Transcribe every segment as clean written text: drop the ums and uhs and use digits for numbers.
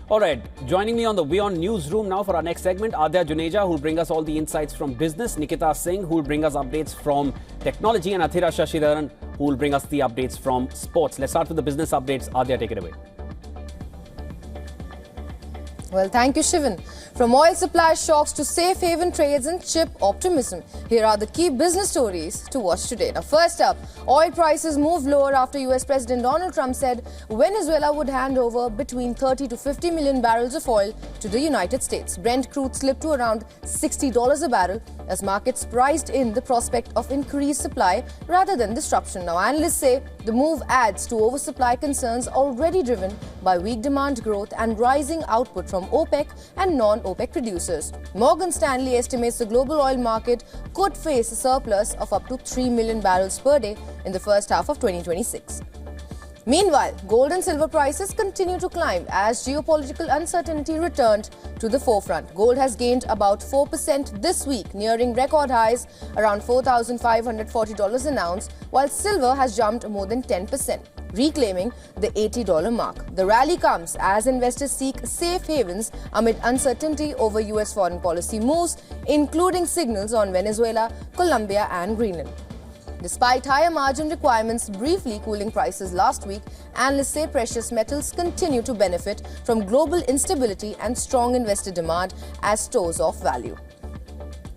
All right, joining me on the WION Newsroom now for our next segment, Adya Juneja, who will bring us all the insights from business, Nikita Singh, who will bring us updates from technology, and Athira Shashidharan, who will bring us the updates from sports. Let's start with the business updates. Adya, take it away. Well, thank you, Shivan. From oil supply shocks to safe haven trades and chip optimism, here are the key business stories to watch today. Now, first up, oil prices moved lower after US President Donald Trump said Venezuela would hand over between 30 to 50 million barrels of oil to the United States. Brent crude slipped to around $60 a barrel as markets priced in the prospect of increased supply rather than disruption. Now, analysts say the move adds to oversupply concerns already driven by weak demand growth and rising output from OPEC and non-OPEC producers. Morgan Stanley estimates the global oil market could face a surplus of up to 3 million barrels per day in the first half of 2026. Meanwhile, gold and silver prices continue to climb as geopolitical uncertainty returned to the forefront. Gold has gained about 4% this week, nearing record highs around $4,540 an ounce, while silver has jumped more than 10%, reclaiming the $80 mark. The rally comes as investors seek safe havens amid uncertainty over US foreign policy moves, including signals on Venezuela, Colombia and Greenland. Despite higher margin requirements briefly cooling prices last week, analysts say precious metals continue to benefit from global instability and strong investor demand as stores of value.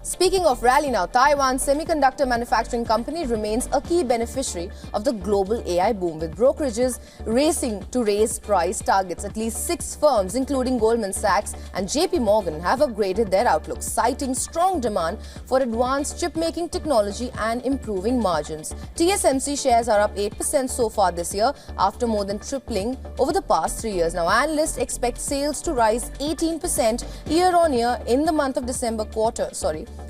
Speaking of rally now, Taiwan's semiconductor manufacturing company remains a key beneficiary of the global AI boom, with brokerages racing to raise price targets. At least 6 firms, including Goldman Sachs and JP Morgan, have upgraded their outlooks, citing strong demand for advanced chip-making technology and improving margins. TSMC shares are up 8% so far this year, after more than tripling over the past 3 years. Now, analysts expect sales to rise 18% year-on-year in the month of December quarter,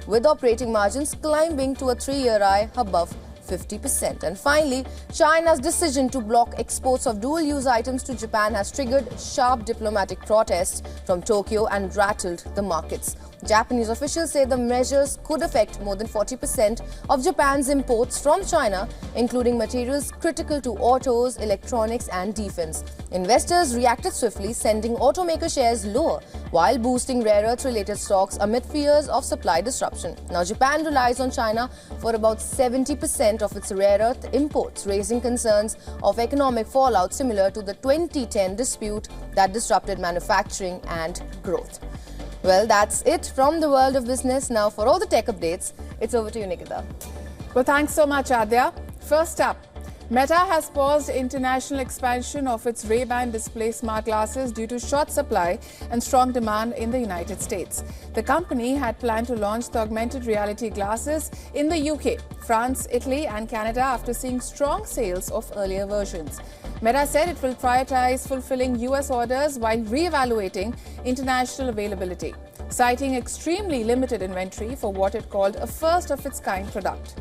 with operating margins climbing to a 3-year high above 50%. And finally, China's decision to block exports of dual-use items to Japan has triggered sharp diplomatic protests from Tokyo and rattled the markets. Japanese officials say the measures could affect more than 40% of Japan's imports from China, including materials critical to autos, electronics and defense. Investors reacted swiftly, sending automaker shares lower while boosting rare earth-related stocks amid fears of supply disruption. Now, Japan relies on China for about 70% of its rare earth imports, raising concerns of economic fallout similar to the 2010 dispute that disrupted manufacturing and growth. Well, that's it from the world of business. Now, for all the tech updates, it's over to you, Nikita. Well, thanks so much, Adya. First up, Meta has paused international expansion of its Ray-Ban display smart glasses due to short supply and strong demand in the United States. The company had planned to launch the augmented reality glasses in the UK, France, Italy and Canada after seeing strong sales of earlier versions. Meta said it will prioritize fulfilling US orders while re-evaluating international availability, citing extremely limited inventory for what it called a first-of-its-kind product.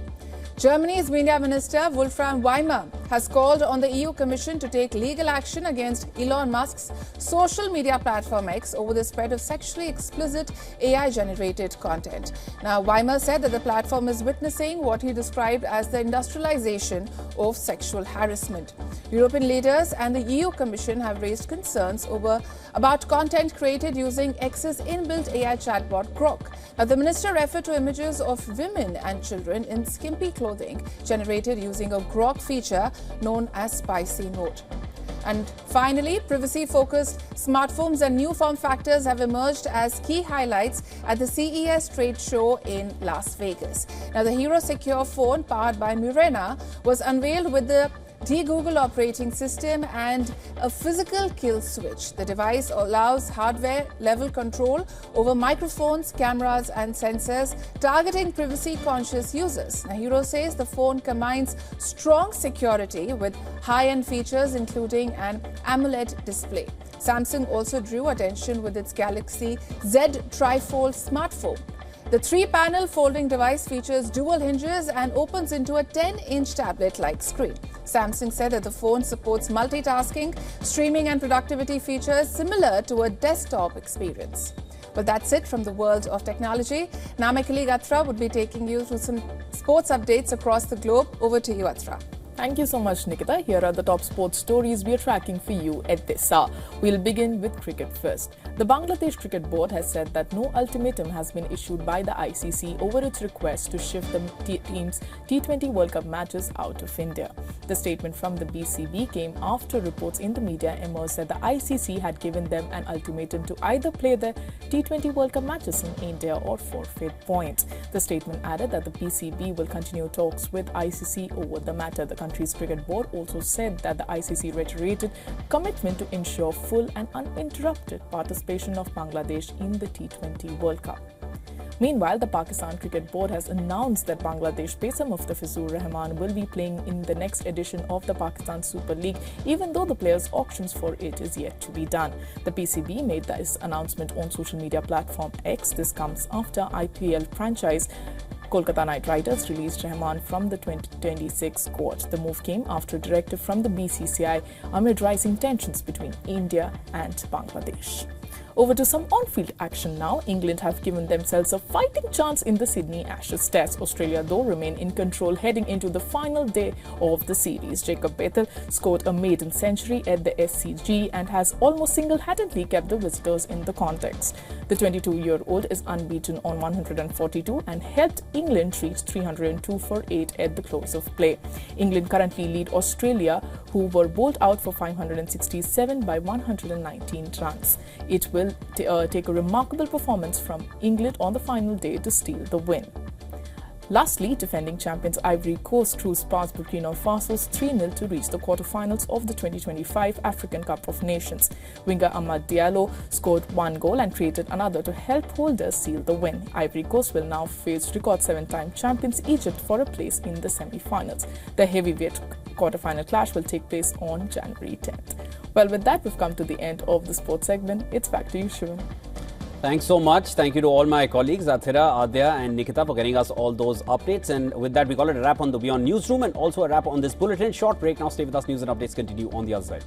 Germany's Media Minister Wolfram Weimer has called on the EU Commission to take legal action against Elon Musk's social media platform X over the spread of sexually explicit AI-generated content. Now, Weimer said that the platform is witnessing what he described as the industrialization of sexual harassment. European leaders and the EU Commission have raised concerns about content created using X's inbuilt AI chatbot Grok. Now, the minister referred to images of women and children in skimpy clothing generated using a Grok feature known as Spicy Note. And finally, privacy-focused smartphones and new form factors have emerged as key highlights at the CES trade show in Las Vegas. Now, the Hero Secure phone powered by Murena was unveiled with the Google operating system and a physical kill switch. The device allows hardware-level control over microphones, cameras and sensors, targeting privacy-conscious users. Now, Hero says the phone combines strong security with high-end features, including an AMOLED display. Samsung also drew attention with its Galaxy Z Trifold smartphone. The 3-panel folding device features dual hinges and opens into a 10-inch tablet-like screen. Samsung said that the phone supports multitasking, streaming and productivity features similar to a desktop experience. Well, that's it from the world of technology. Now my colleague Athra would be taking you through some sports updates across the globe. Over to you, Athra. Thank you so much, Nikita. Here are the top sports stories we are tracking for you at this hour. We'll begin with cricket first. The Bangladesh Cricket Board has said that no ultimatum has been issued by the ICC over its request to shift the team's T20 World Cup matches out of India. The statement from the BCB came after reports in the media emerged that the ICC had given them an ultimatum to either play their T20 World Cup matches in India or forfeit points. The statement added that the BCB will continue talks with ICC over the matter. The country's cricket board also said that the ICC reiterated commitment to ensure full and uninterrupted participation of Bangladesh in the T20 World Cup. Meanwhile, the Pakistan Cricket Board has announced that Bangladesh pacer Mustafizur Rahman will be playing in the next edition of the Pakistan Super League, even though the players' auctions for it is yet to be done. The PCB made this announcement on social media platform X. This comes after IPL franchise Kolkata Knight Riders released Rahman from the 2026 squad. The move came after a directive from the BCCI amid rising tensions between India and Bangladesh. Over to some on-field action now. England have given themselves a fighting chance in the Sydney Ashes Test. Australia, though, remain in control heading into the final day of the series. Jacob Bethel scored a maiden century at the SCG and has almost single-handedly kept the visitors in the contest. The 22-year-old is unbeaten on 142 and helped England reach 302 for 8 at the close of play. England currently lead Australia, who were bowled out for 567 by 119 runs. It will take a remarkable performance from England on the final day to steal the win. Lastly, defending champions Ivory Coast cruised past Burkina Faso's 3-0 to reach the quarterfinals of the 2025 African Cup of Nations. Winger Amad Diallo scored one goal and created another to help holders seal the win. Ivory Coast will now face record 7-time champions Egypt for a place in the semi-finals. The heavyweight quarterfinal clash will take place on January 10th. Well, with that, we've come to the end of the sports segment. It's back to you, Shivan. Thanks so much. Thank you to all my colleagues, Athira, Adya and Nikita, for getting us all those updates. And with that, we call it a wrap on the WION Newsroom and also a wrap on this bulletin. Short break now. Stay with us. News and updates continue on the other side.